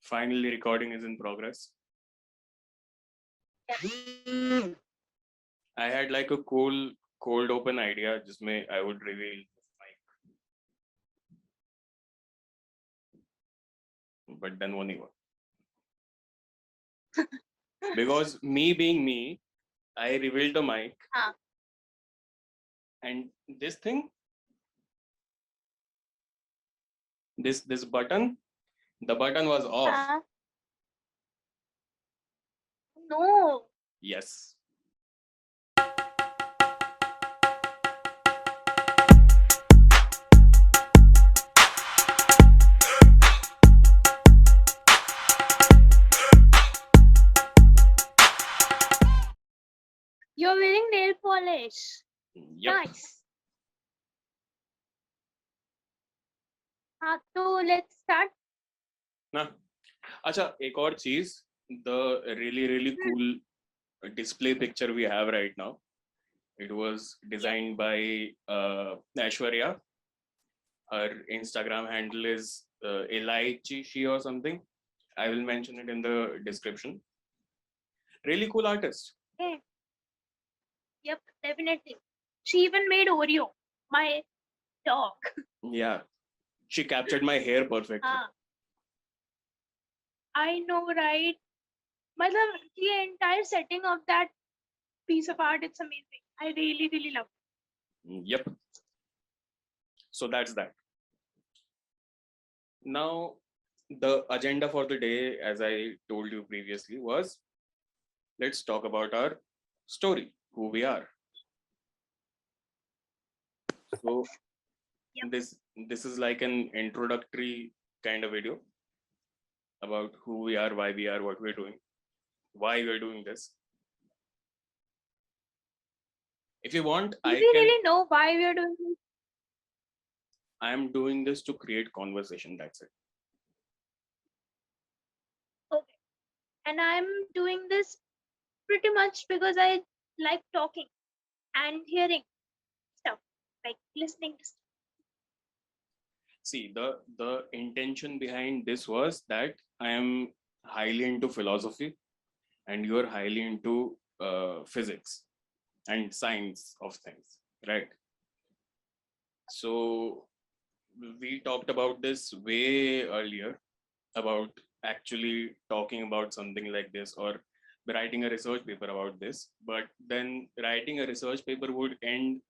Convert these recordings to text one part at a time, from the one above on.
Finally, recording is in progress. I had like a cold open idea, जिसमें I would reveal mic, but then वो नहीं हुआ. Because me being me, I revealed the mic, and this thing, this button, the button was off. No. Yes. You're wearing nail polish. Yep. Nice. So let's start. ना अच्छा एक और चीज, the really cool display picture we have right now, it was designed by Aishwarya. Her Instagram handle is Elaichi or something. I will mention it in the description. Really cool artist. Okay. Yep, definitely. She even made Oreo, my dog. Yeah, she captured my hair perfectly. I know, right? The entire setting of that piece of art, it's amazing. I really love it. Yep. So that's that. Now, the agenda for the day, as I told you previously, was let's talk about our story, who we are. So Yep. this is like an introductory kind of video about who we are, why we are, what we're doing, why we're doing this. If you want, Do we really know why we are doing this? I am doing this to create conversation. That's it. Okay. And I'm doing this pretty much because I like talking and hearing stuff, like listening to stuff. See, the intention behind this was that I am highly into philosophy and you're highly into physics and science of things, right? So we talked about this way earlier about actually talking about something like this or writing a research paper about this, but then writing a research paper would end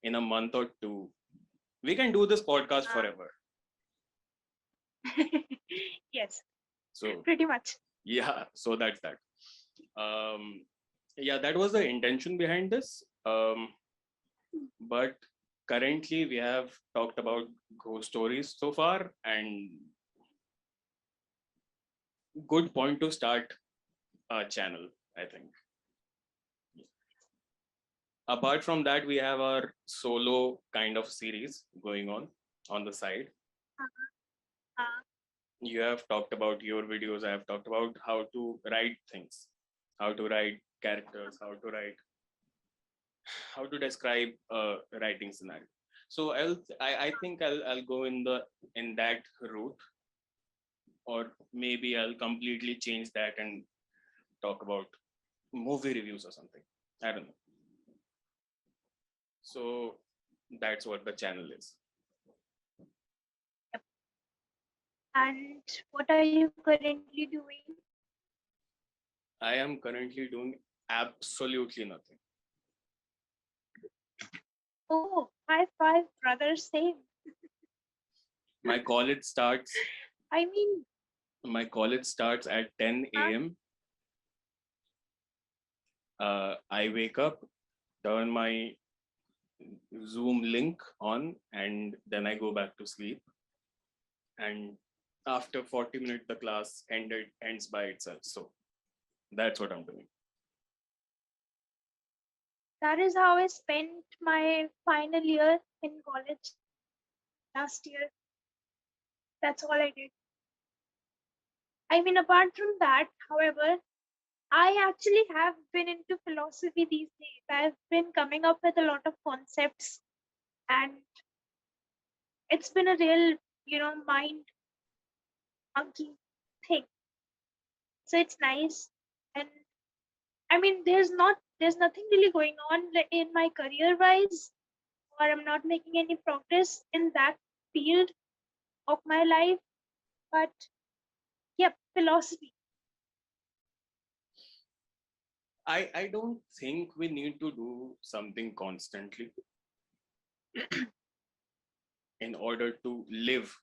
in a month or two. We can do this podcast forever. Yes. So pretty much. Yeah, so that's that. Yeah, that was the intention behind this. But currently we have talked about ghost stories so far, and good point to start a channel, I think. Apart from that, we have our solo kind of series going on the side. You have talked about your videos. I have talked about how to write things, how to write characters, how to describe a writing scenario. So I think I'll go in that route, or maybe I'll completely change that and talk about movie reviews or something. I don't know. So that's what the channel is. And what are you currently doing? I am currently doing absolutely nothing. Oh, high five, brother, same. My college starts I mean, my college starts at 10 a.m. I wake up, turn my Zoom link on, and then I go back to sleep. And after 40 minutes, the class ends by itself. So that's what I'm doing. that is how I spent my final year in college last year. That's all I did. I mean, apart from that, however, I actually have been into philosophy these days. I've been coming up with a lot of concepts, and it's been a real, mind monkey. thing. So it's nice. And I mean, there's nothing really going on in my career wise, or I'm not making any progress in that field of my life. But yep, philosophy. I don't think we need to do something constantly in order to live,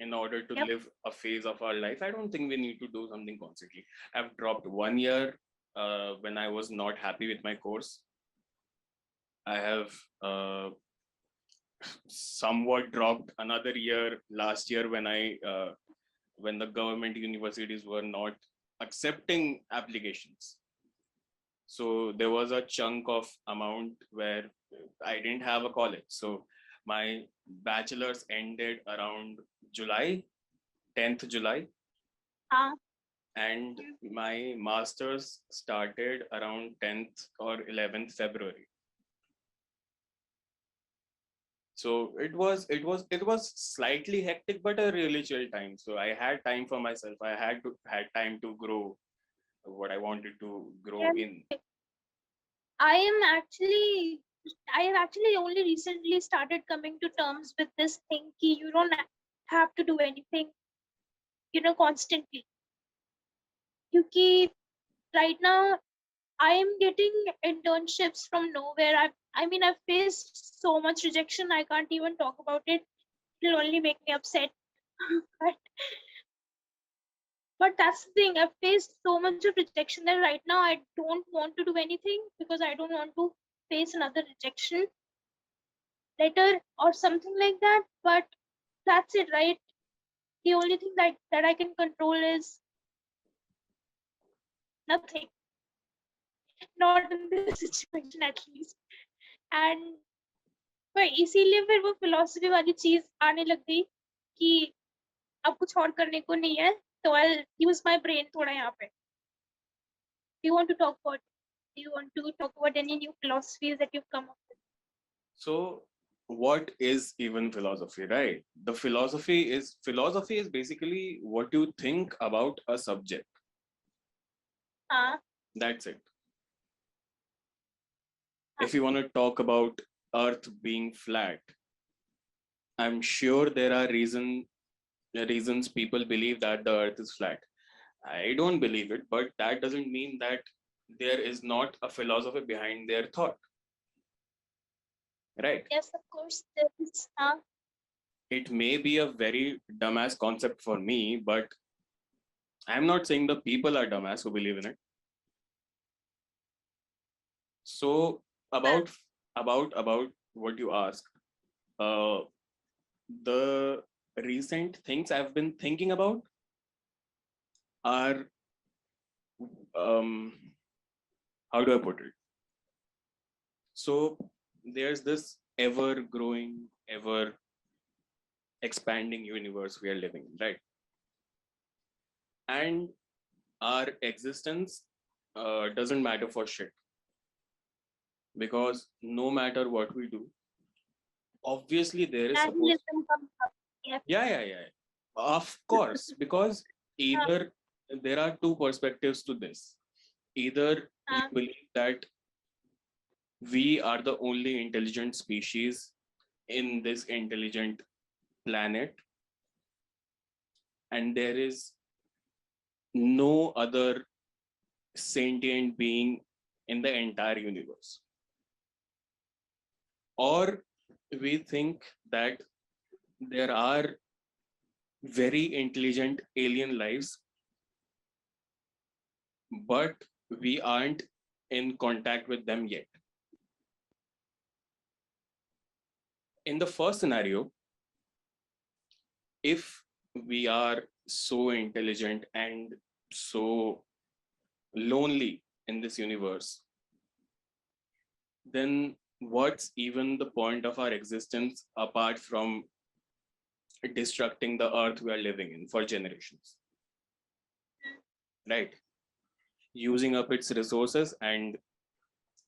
in order to Yep. live a phase of our life. I don't think we need to do something constantly. I've dropped 1 year when I was not happy with my course. I have somewhat dropped another year last year when the government universities were not accepting applications. So there was a chunk of amount where I didn't have a college. So my bachelor's ended around July, 10th July, Uh, and my master's started around 10th or 11th February. So it was slightly hectic, but a really chill time. So I had time for myself. I had time to grow what I wanted to grow yeah, in. I am actually I have actually only recently started coming to terms with this thing ki you don't have to do anything, constantly. Because right now I am getting internships from nowhere. I mean I've faced so much rejection I can't even talk about it. It'll only make me upset. but but that's the thing. I've faced so much of rejection that right now I don't want to do anything because I don't want to face another rejection letter or something like that. But that's it, right? The only thing that I can control is nothing. Not in this situation at least. And पर इसीलिए फिर वो philosophy वाली चीज आने लग गई कि अब कुछ और करने को नहीं है तो आई यूज माय ब्रेन थोड़ा यहाँ पे. Do you want to talk about? Do you want to talk about any new philosophies that you've come up with? So what is even philosophy, right? The philosophy is basically what you think about a subject. Uh, That's it. If you want to talk about earth being flat, I'm sure there are reasons people believe that the earth is flat. I don't believe it, but that doesn't mean that there is not a philosophy behind their thought, right? yes, of course. There is. It may be a very dumbass concept for me, but I'm not saying the people are dumbass who believe in it. So about about what you asked, uh, the recent things I've been thinking about are um, how do I put it? So there's this ever growing, ever expanding universe we are living in, right? And our existence doesn't matter for shit because no matter what we do, obviously there is supposed. Nihilism comes up. Yes. Yeah. Of course, because Uh, either there are two perspectives to this. Either you uh, believe that we are the only intelligent species in this intelligent planet, and there is no other sentient being in the entire universe. Or we think that there are very intelligent alien lives, but we aren't in contact with them yet. In the first scenario, if we are so intelligent and so lonely in this universe, then what's even the point of our existence apart from destructing the earth we are living in for generations? Right? Using up its resources and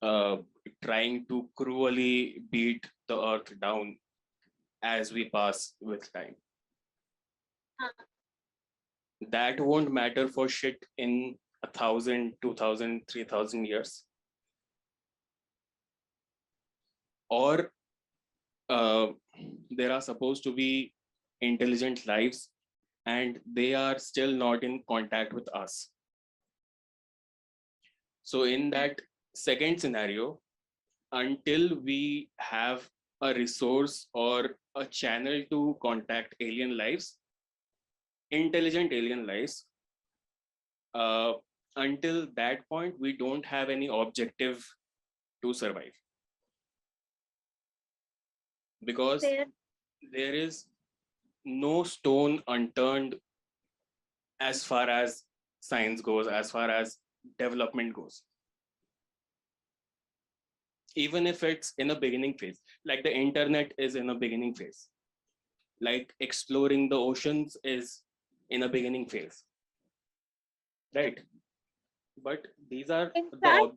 uh, trying to cruelly beat the earth down as we pass with time. that won't matter for shit in 1,000, 2,000, 3,000 years. Or there are supposed to be intelligent lives and they are still not in contact with us. So in that second scenario, until we have a resource or a channel to contact alien lives, intelligent alien lives, uh, until that point, we don't have any objective to survive. Because There, there is no stone unturned as far as science goes, as far as development goes. Even if it's in a beginning phase, like the internet is in a beginning phase, like exploring the oceans is in a beginning phase, right? But these are in the fact,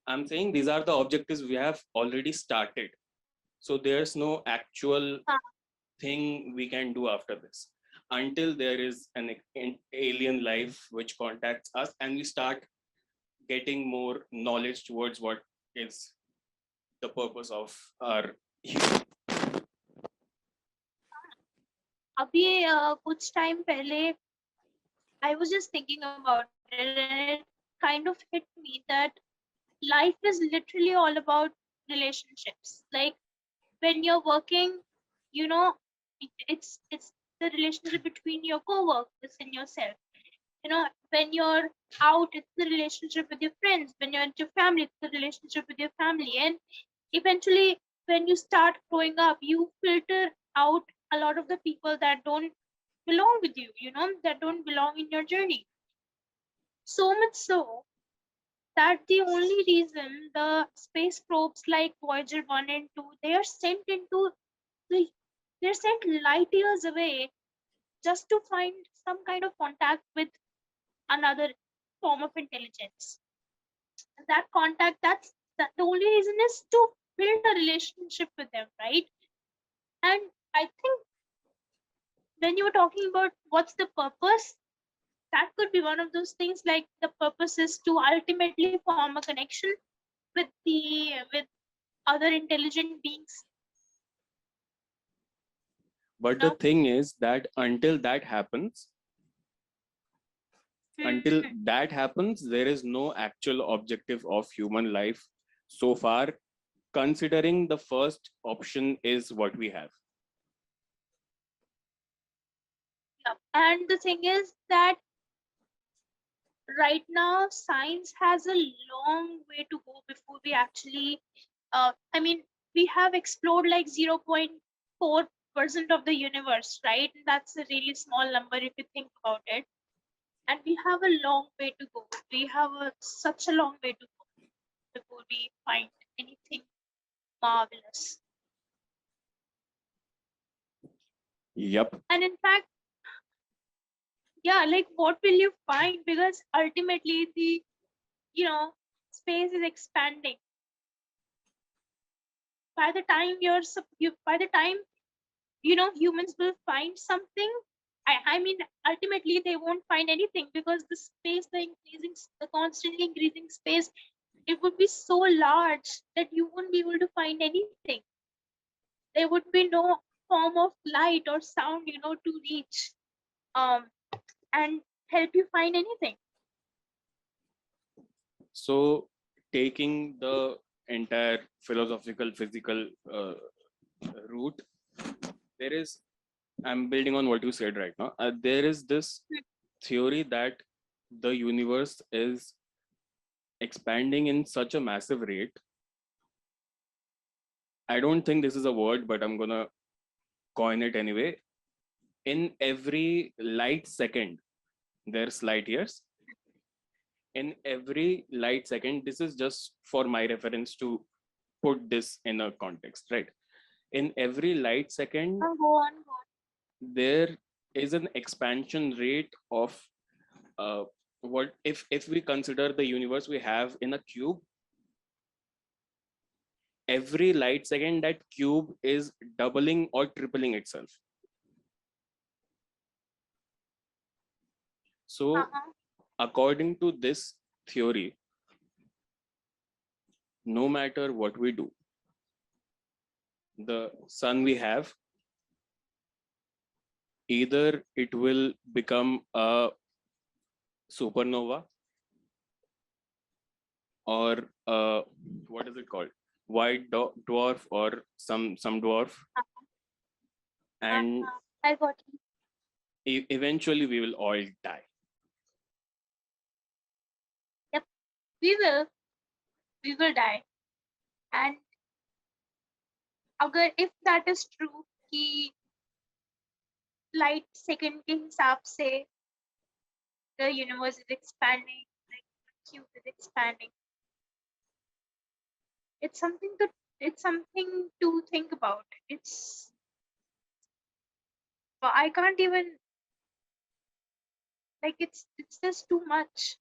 I'm saying these are the objectives we have already started. So there's no actual uh, thing we can do after this until there is an alien life which contacts us and we start getting more knowledge towards what is the purpose of our human. अभी कुछ time पहले I was just thinking about it and it kind of hit me that life is literally all about relationships. Like when you're working, you know, it's the relationship between your co-workers and yourself. You know, when you're out, it's the relationship with your friends. When you're with your family, it's the relationship with your family. And eventually, when you start growing up, you filter out a lot of the people that don't belong with you, you know, that don't belong in your journey. So much so that the only reason the space probes like Voyager 1 and 2, they are sent into the, they're sent light years away just to find some kind of contact with another form of intelligence. And that contact, that the only reason is to build a relationship with them, right? And I think when you were talking about what's the purpose, that could be one of those things. Like the purpose is to ultimately form a connection with other intelligent beings. But the No. thing is that until Hmm. that happens, there is no actual objective of human life so far, considering the first option is what we have. Yeah. And the thing is that right now science has a long way to go before we actually I mean, we have explored like 0.4% of the universe, right? That's a really small number if you think about it. And we have a long way to go. We have such a long way to go before we find anything marvelous. Yep. And in fact, yeah, like what will you find? Because ultimately the, you know, space is expanding. By the time by the time, you know, humans will find something, I mean, ultimately they won't find anything because the space, the constantly increasing space, it would be so large that you wouldn't be able to find anything. There would be no form of light or sound, you know, to reach um and help you find anything. So, taking the entire philosophical, physical route, there is, I'm building on what you said right now. There is this theory that the universe is expanding in such a massive rate. I don't think this is a word, but I'm gonna coin it anyway. In every light second, there's light years. In every light second, this is just for my reference to put this in a context, right? In every light second, Go on, go on. there is an expansion rate of what if we consider the universe we have in a cube, every light second that cube is doubling or tripling itself. So Uh-huh. according to this theory, no matter what we do, the sun we have, either it will become a supernova or what is it called, dwarf or some dwarf, and I got you. eventually we will all die. We will die. And अगर if that is true कि light second के हिसाब से the universe is expanding, like the cube is expanding. It's something to think about. I can't even, like, it's just too much.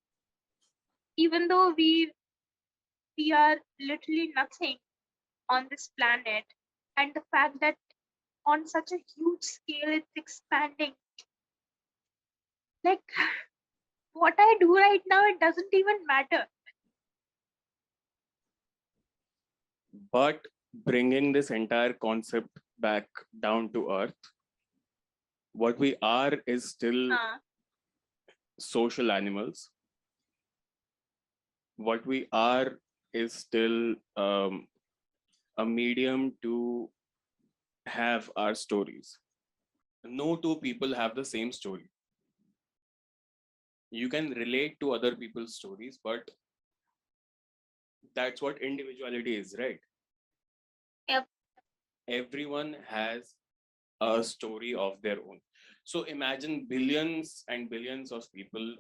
Even though we are literally nothing on this planet, and the fact that on such a huge scale it's expanding. Like, what I do right now, it doesn't even matter. But bringing this entire concept back down to earth, what we are is still social animals. What we are is still a medium to have our stories. No two people have the same story. You can relate to other people's stories, but that's what individuality is, right? Yep. Everyone has a story of their own. So imagine billions and billions of people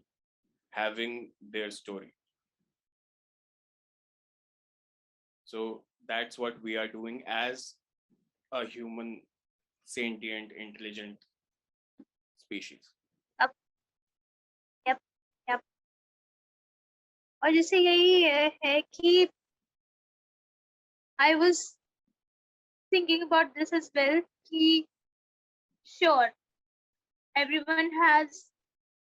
having their story. So that's what we are doing as a human, sentient, intelligent species. Yep. Yep. और जैसे यही है कि I was thinking about this as well कि sure, everyone has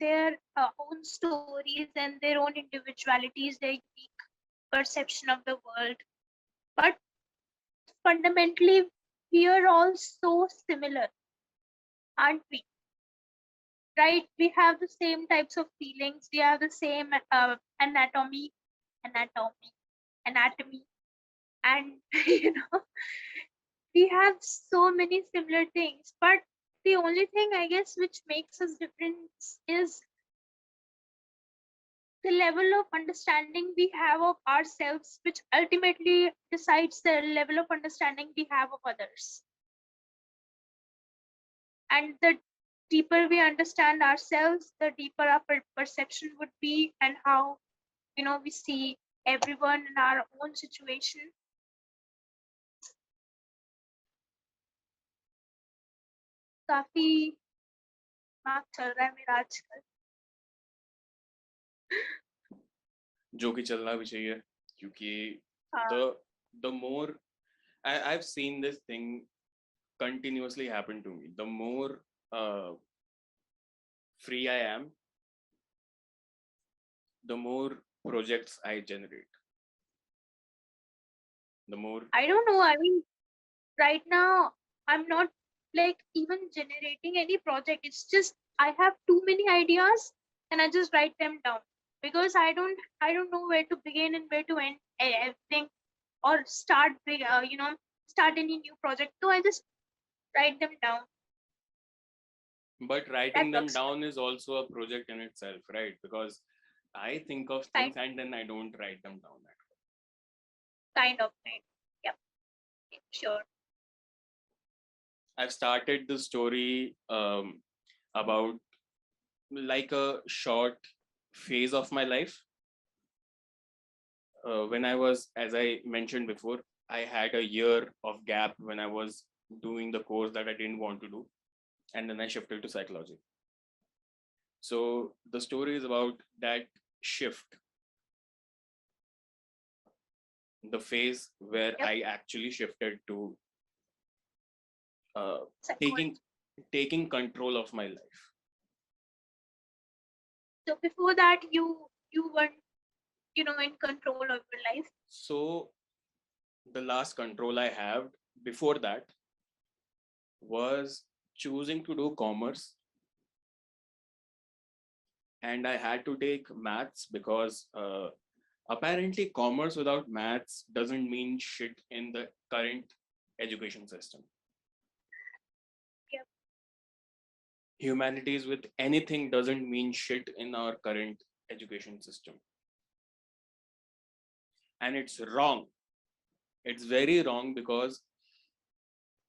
their own stories and their own individualities, their unique perception of the world. But fundamentally, we are all so similar, aren't we? Right? We have the same types of feelings. We have the same anatomy, and you know, we have so many similar things. But the only thing I guess which makes us different is the level of understanding we have of ourselves, which ultimately decides the level of understanding we have of others. And the deeper we understand ourselves, the deeper our perception would be, and how, you know, we see everyone in our own situation. काफी दिमाग चल रहा है मेरा आजकल. जो कि चलना भी चाहिए, क्योंकि the more I've seen this thing continuously happen to me. The more free I am, the more projects I generate. The more I don't know. I mean, right now I'm not like even generating any project. It's just I have too many ideas and I just write them down because I don't know where to begin and where to end everything or start start any new project. So I just write them down. But writing them down is also a project in itself, right? Because I think of things and then I don't write them down. Kind of thing. Yep. Sure. I've started the story about like a short phase of my life. When I was, as I mentioned before, I had a year of gap when I was doing the course that I didn't want to do. And then I shifted to psychology. So the story is about that shift, the phase where I actually shifted to taking control of my life. So before that, you weren't, in control of your life. So the last control I had before that was choosing to do commerce, and I had to take maths because apparently commerce without maths doesn't mean shit in the current education system. Yep. Humanities with anything doesn't mean shit in our current education system. And it's wrong. It's very wrong because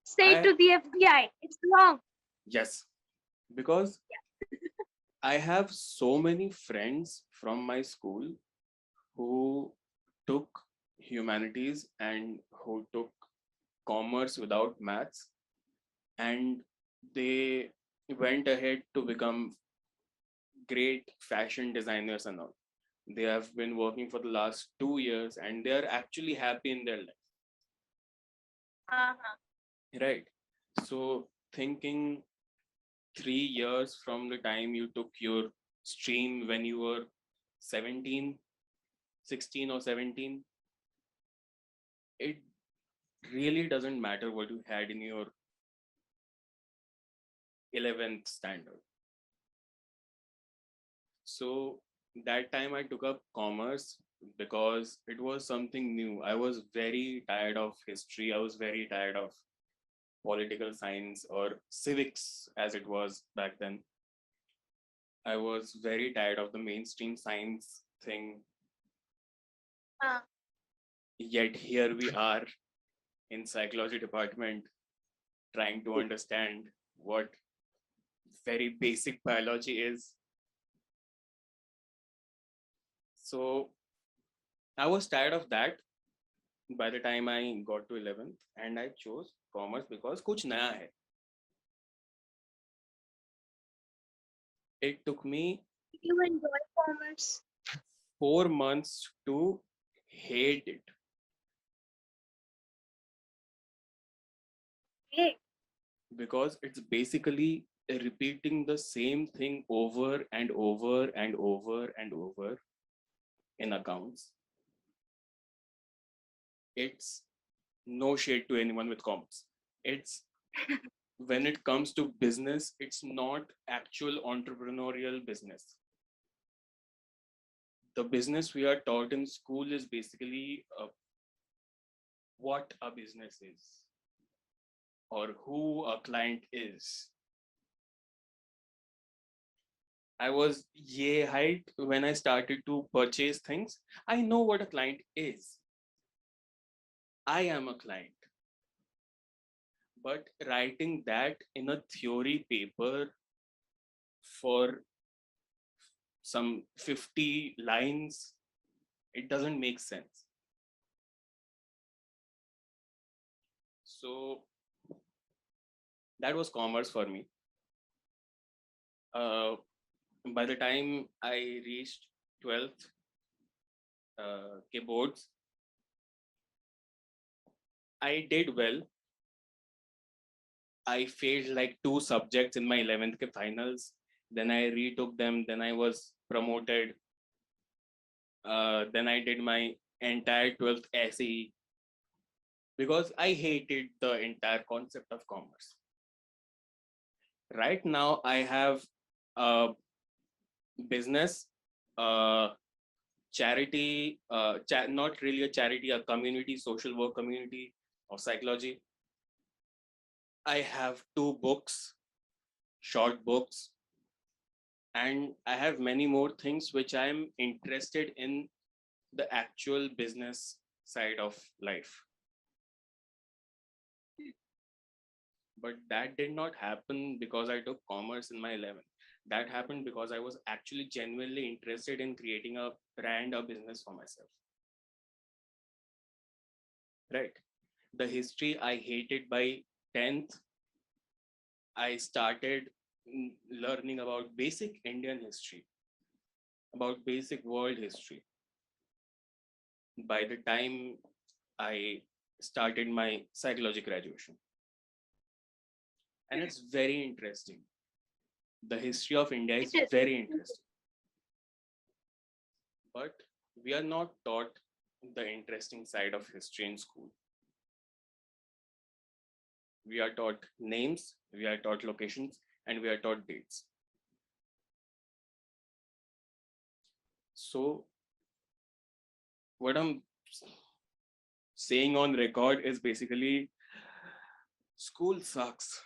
Say it I, to the FBI. It's wrong. yes, because I have so many friends from my school who took humanities and who took commerce without maths, and they went ahead to become great fashion designers and all. They have been working for the last 2 years and they are actually happy in their life, Uh-huh. right? So, thinking 3 years from the time you took your stream when you were 17, 16 or 17, it really doesn't matter what you had in your 11th standard. So that time I took up commerce because it was something new. I was very tired of history. I was very tired of political science or civics as it was back then. I was very tired of the mainstream science thing. Uh, Yet here we are in psychology department trying to understand what very basic biology is. So I was tired of that by the time I got to 11th, and I chose commerce because कुछ नया है. It took me you enjoy commerce. 4 months to hate it Hey, because it's basically repeating the same thing over and over and over and over in accounts. It's no shade to anyone with commerce. It's when it comes to business, it's not actual entrepreneurial business. The business we are taught in school is basically what a business is or who a client is. I was yay hyped when I started to purchase things. I know what a client is. I am a client. But writing that in a theory paper for some 50 lines, it doesn't make sense. So that was commerce for me. By the time I reached 12th boards, I did well. I failed like 2 subjects in my 11th ke finals. Then I retook them. Then I was promoted. Then I did my entire 12th SE because I hated the entire concept of commerce. Right now, I have a business, charity, not really a charity, a community, social work community of psychology. I have 2 books, short books, and I have many more things which I'm interested in the actual business side of life. But that did not happen because I took commerce in my 11th. That happened because I was actually genuinely interested in creating a brand, a business for myself. Right. The history I hated by 10th, I started learning about basic Indian history, about basic world history. By the time I started my psychology graduation. And it's very interesting. The history of India it is is. very interesting. but we are not taught the interesting side of history in school. We are taught names, we are taught locations, and we are taught dates. So, what I'm saying on record is basically school sucks.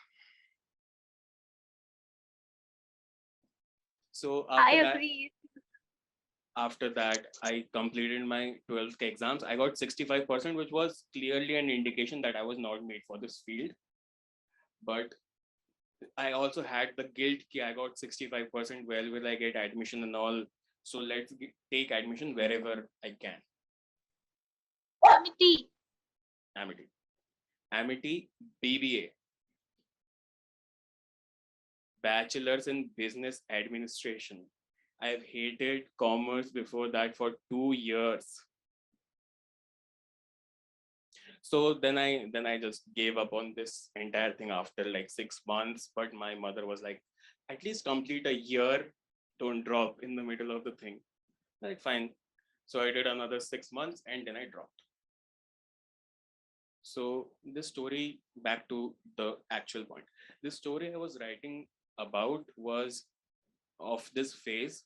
So, I agree. after that, I completed my 12th exams. I got 65%, which was clearly an indication that I was not made for this field. But I also had the guilt that I got 65%. Well, will I get admission and all? So let's take admission wherever I can. Amity. Amity, BBA. Bachelor's in Business Administration. I've hated commerce before that for 2 years. So then I just gave up on this entire thing after like 6 months. But my mother was like, at least complete a year, don't drop in the middle of the thing. Like, fine. So I did another 6 months and then I dropped. So this story, back to the actual point. This story I was writing about was of this phase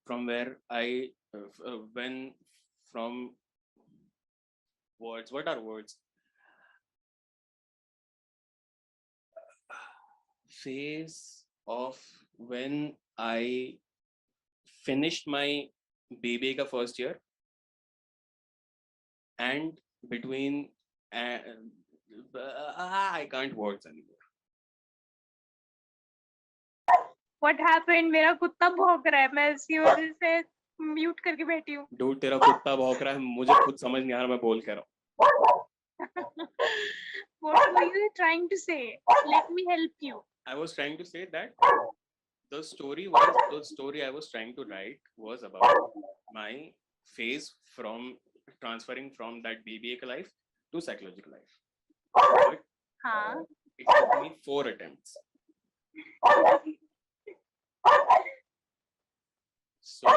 from where I when from words. What are words? Phase of when I finished my BBA ka first year, and between I can't words anymore. What happened? मेरा कुत्ता भौंक रहा है. मैं इसकी वजह से mute करके बैठी हूँ. Dude, तेरा कुत्ता भौंक रहा है, मुझे खुद समझ नहीं आ रहा मैं बोल क्या रहा हूँ. What were you trying to say? Let me help you. I was trying to say that the story I was trying to write was about my phase from transferring from that BBA life to psychological life. But it took me 4 attempts. So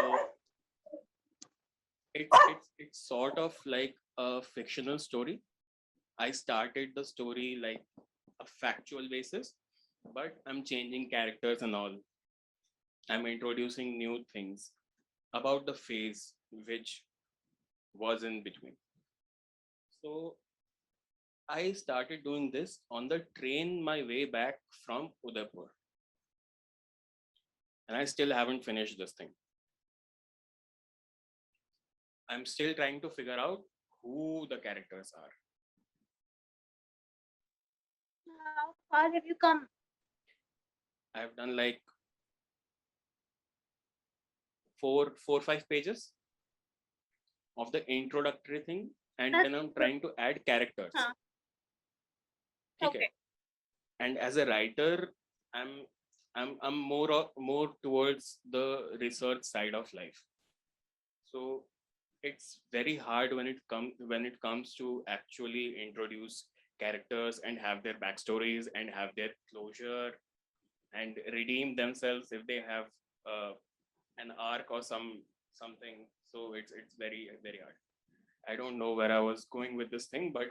it's sort of like a fictional story. I started the story like a factual basis, but I'm changing characters and all. I'm introducing new things about the phase which was in between. So I started doing this on the train my way back from Udaipur. And I still haven't finished this thing. I'm still trying to figure out who the characters are. How far have you come? I've done like 5 pages of the introductory thing, and then I'm trying to add characters. Okay. And as a writer, I'm more towards the research side of life. So it's very hard when it comes to actually introduce characters and have their backstories and have their closure and redeem themselves if they have an arc or something. So it's very, very hard. I don't know where I was going with this thing, but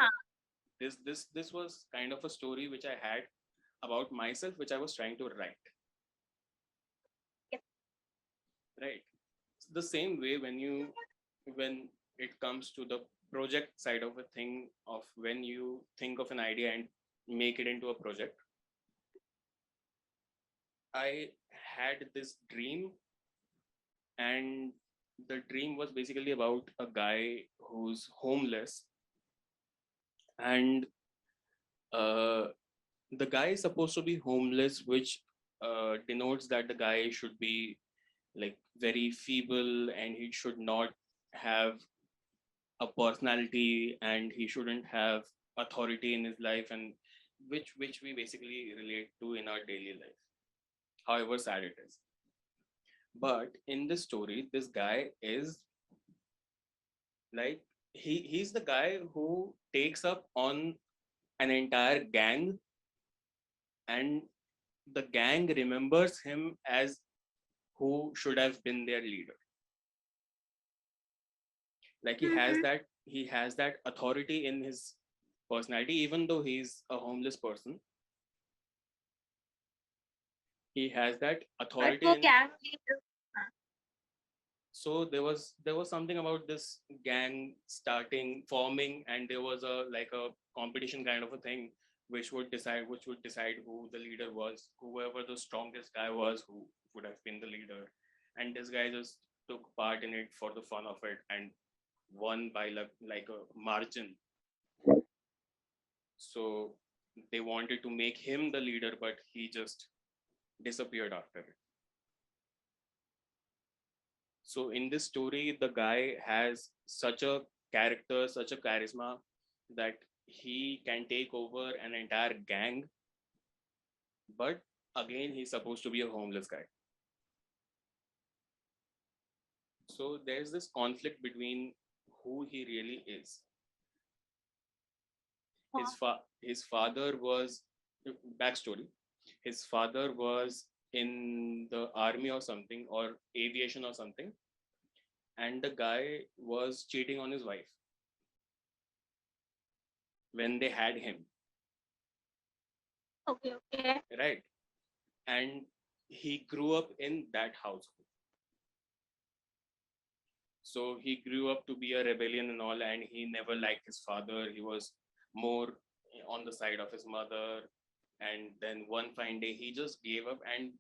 this was kind of a story which I had about myself, which I was trying to write. Yep. Right. The same way when it comes to the project side of a thing, of when you think of an idea and make it into a project. I had this dream, and the dream was basically about a guy who's homeless, and the guy is supposed to be homeless, which denotes that the guy should be like very feeble, and he should not have a personality, and he shouldn't have authority in his life, and which we basically relate to in our daily life, however sad it is. But in this story, this guy is like he's the guy who takes up on an entire gang, and the gang remembers him as who should have been their leader. Like he has that authority in his personality, even though he's a homeless person. He has that But authority वो in. gang leader. हाँ, So there was something about this gang forming, and there was a like a competition kind of a thing, which would decide who the leader was, whoever the strongest guy was, who would have been the leader. And this guy just took part in it for the fun of it and won by like a margin. So they wanted to make him the leader, but he just disappeared after it. So in this story, the guy has such a character, such a charisma, that he can take over an entire gang. But again, he's supposed to be a homeless guy. So there's this conflict between who he really is. His father was, backstory. His father was in the army or something, or aviation or something, and the guy was cheating on his wife when they had him, okay. right? And he grew up in that household. So he grew up to be a rebellion and all, and he never liked his father. He was more on the side of his mother. And then one fine day, he just gave up and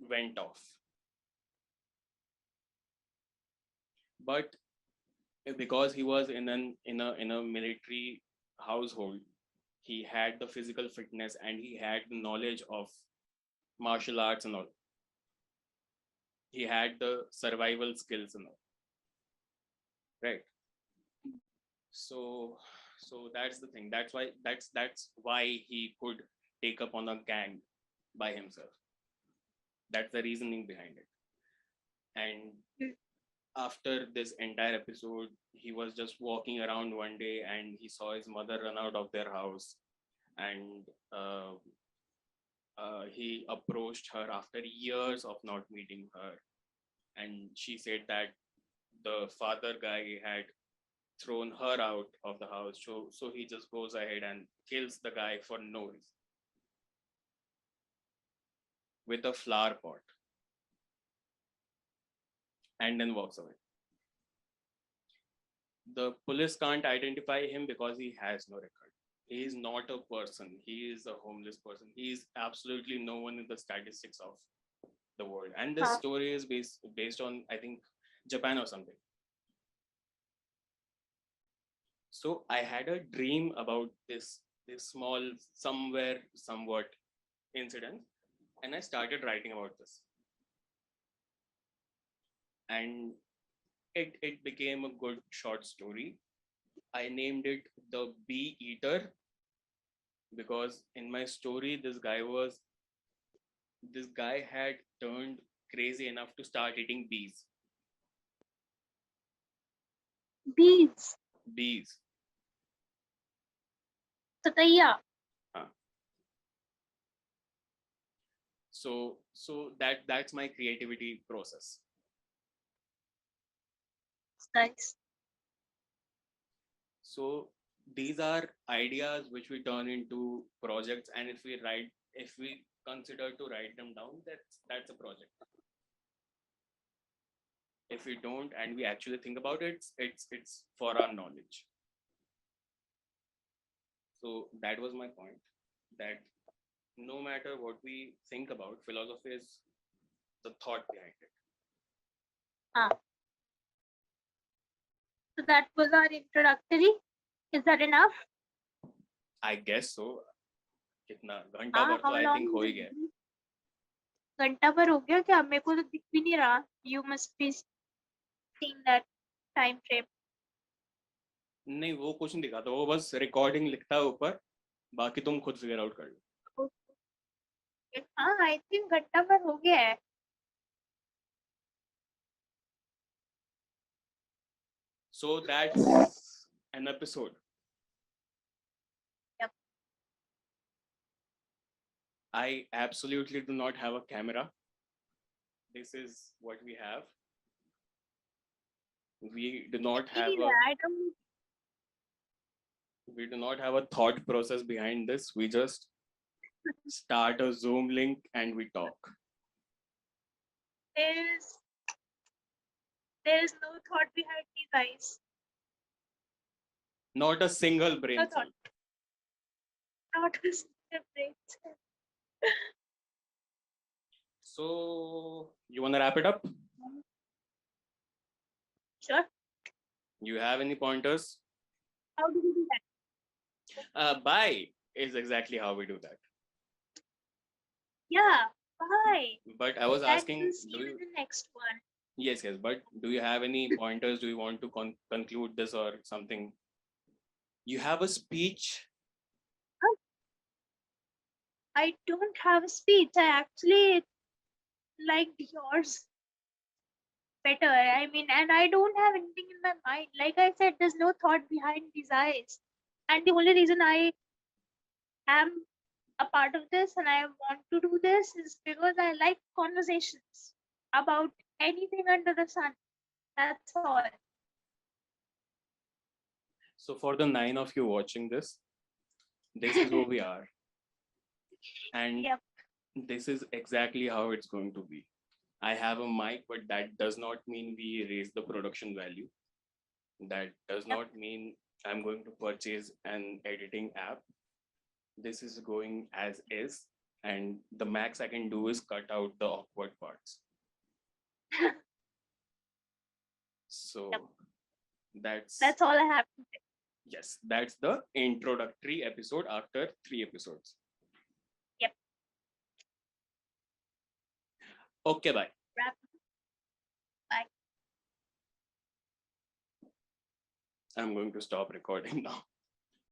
went off. But because he was in a military household, he had the physical fitness and he had the knowledge of martial arts and all. He had the survival skills and all, right? So so that's the thing. That's why he could take up on a gang by himself. That's the reasoning behind it. And Mm. after this entire episode, he was just walking around one day and he saw his mother run out of their house. And he approached her after years of not meeting her, and she said that the father guy had thrown her out of the house. So he just goes ahead and kills the guy for no reason with a flower pot and then walks away. The police can't identify him because he has no record. He is not a person. He is a homeless person. He is absolutely no one in the statistics of the world. And this हाँ, story is based on, I think, Japan or something. So I had a dream about this small, somewhere, somewhat incident, and I started writing about this. And it became a good short story. I named it The Bee Eater because in my story, this guy had turned crazy enough to start eating bees. bees. Bees. सतैया. Huh. So that's my creativity process. Nice. So these are ideas which we turn into projects, and if we consider to write them down, that's a project. If we don't and we actually think about it, it's for our knowledge. So that was my point, that no matter what we think about, philosophy is the thought behind it. हाँ. So that was our introductory. Is that enough? I guess so. कितना घंटा हाँ, भर तो how I long think हो ही is गया. it? घंटा भर हो गया क्या? मेरे को तो दिख भी नहीं रहा. You must be seeing that time frame. नहीं, वो कुछ नहीं दिखाता, वो बस रिकॉर्डिंग लिखता है ऊपर, बाकी तुम खुद फिगर आउट कर लो. हाँ, I think घंटा भर हो गया है. So that's an episode. Yep. I absolutely do not have a camera. This is what we have. We do not Me have neither. a I don't. we do not have a thought process behind this. We just start a Zoom link and we talk. There's there's no thought behind these eyes. Not a single brain No cell. thought. Not a single brain cell. So you wanna wrap it up? Sure. You have any pointers? How do we do that? Bye is exactly how we do that. Yeah. Bye. But I was And asking, we'll see do you you? in the next one. Yes, yes. But do you have any pointers? Do you want to conclude this or something? You have a speech. I don't have a speech. I actually liked yours better. I mean, and I don't have anything in my mind. Like I said, there's no thought behind these eyes. And the only reason I am a part of this and I want to do this is because I like conversations about anything under the sun. That's all. So for the 9 of you watching this, this is who we are. And Yep. this is exactly how it's going to be. I have a mic, but that does not mean we raise the production value. That does Yep. not mean I'm going to purchase an editing app. This is going as is, and the max I can do is cut out the awkward parts. So Yep. that's That's all I have to say. yes, that's the introductory episode after 3 episodes. Yep. Okay, bye. Wrap. Bye. I'm going to stop recording now.